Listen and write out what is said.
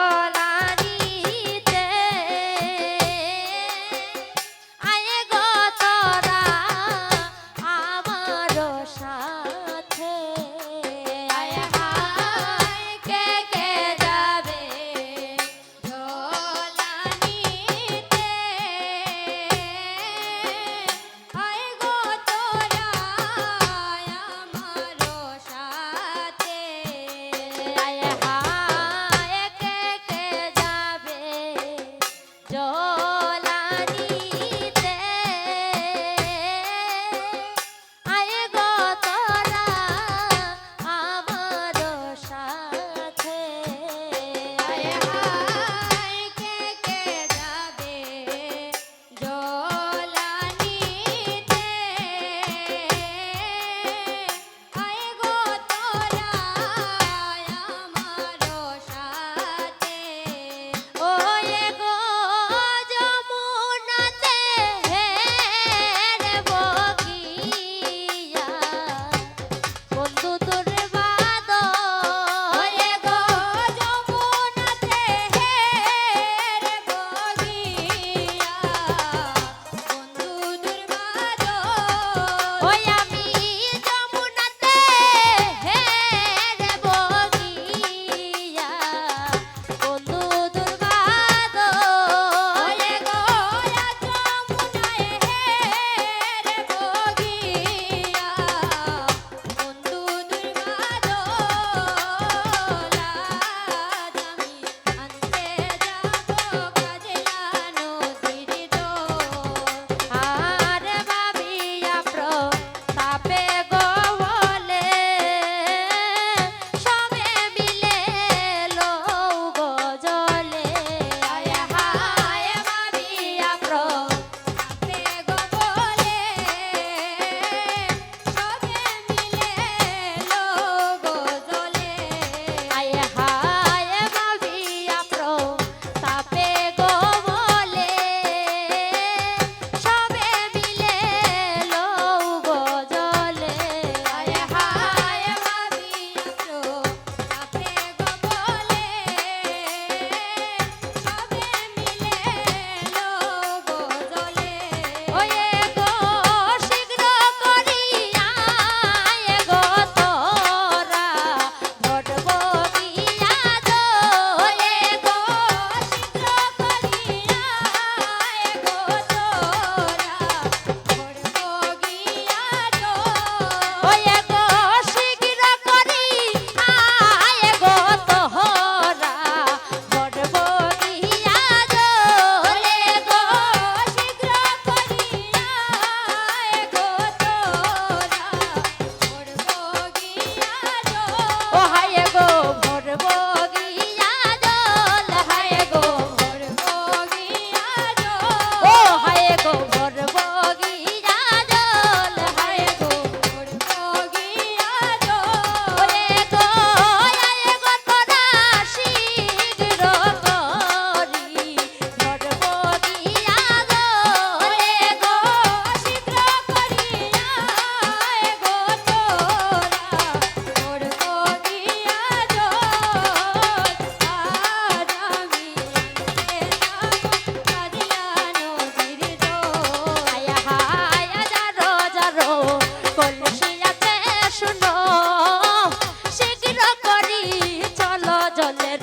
জলানিতে আয়ে গো তোরা আমার সাথে আয় হায় কে কে যাবে জলানিতে আয়ে গো তোরা আমার সাথে আয় হায় কে কে যাবে জলানিতে আয়ে গো তোরা আমার সাথে আয় হায় কে কে যাবে জলানিতে আয়ে গো তোরা আমার সাথে ওয়ে গো যমুনাতে রে বগিয়া বন্ধু তোর বাদ ওয়ে গো যমুনাতে রে বগিয়া বন্ধু তোর বাদ ওই আমি যমুনাতে রে বগিয়া বন্ধু তোর বাদ ওয়ে গো যমুনায় রে বগিয়া বন্ধু তোর বাদ লাজ আমি আনতে যাবো কাজলা নদীর জল আর ভাবিয়া প্রতাপে গো বলে সবে মিলে লৌগো জলে আয় হায় ভাবিয়া প্রতাপে গো বলে সবে মিলে লৌগো জলে আয় হায় ভাবিয়া প্রতাপে গো বলে সবে মিলে লৌগো জলে আয় হায় ভাবিয়া প্রতাপে গো বলে সবে মিলে লৌগো জলে ওয়ে গো শীঘ্র করিয়া আয়ে গো তোরা ঘটব গিয়া ওয়ে গো শীঘ্র করিয়া আয়ে গো তোরা ঘটব গিয়া ওয়ে গো শীঘ্র করিয়া আয়ে গো তোরা ঘটব গিয়া ওলে গো শীঘ্র করিয়া আয়ে গো তোরা ঘটব গিয়া ও হায় গো ঘটব গিয়া জল হায় গো ঘটব গিয়া জল ও হায় গো ঘটব গিয়া জল হায় গো ঘটব গিয়া জল ওলে গো আয়ে গো তোরা শীঘ্র করি ঘটব গিয়া জল ওলে গো শীঘ্র করিয়া আয়ে গো তোরা ঘটব গিয়া জল আজ আমি আনতে যাবো কাজলা নদীর জল আয় হায় যারো যারো কলসি আছে শুনো শীঘ্র করি চলো জলের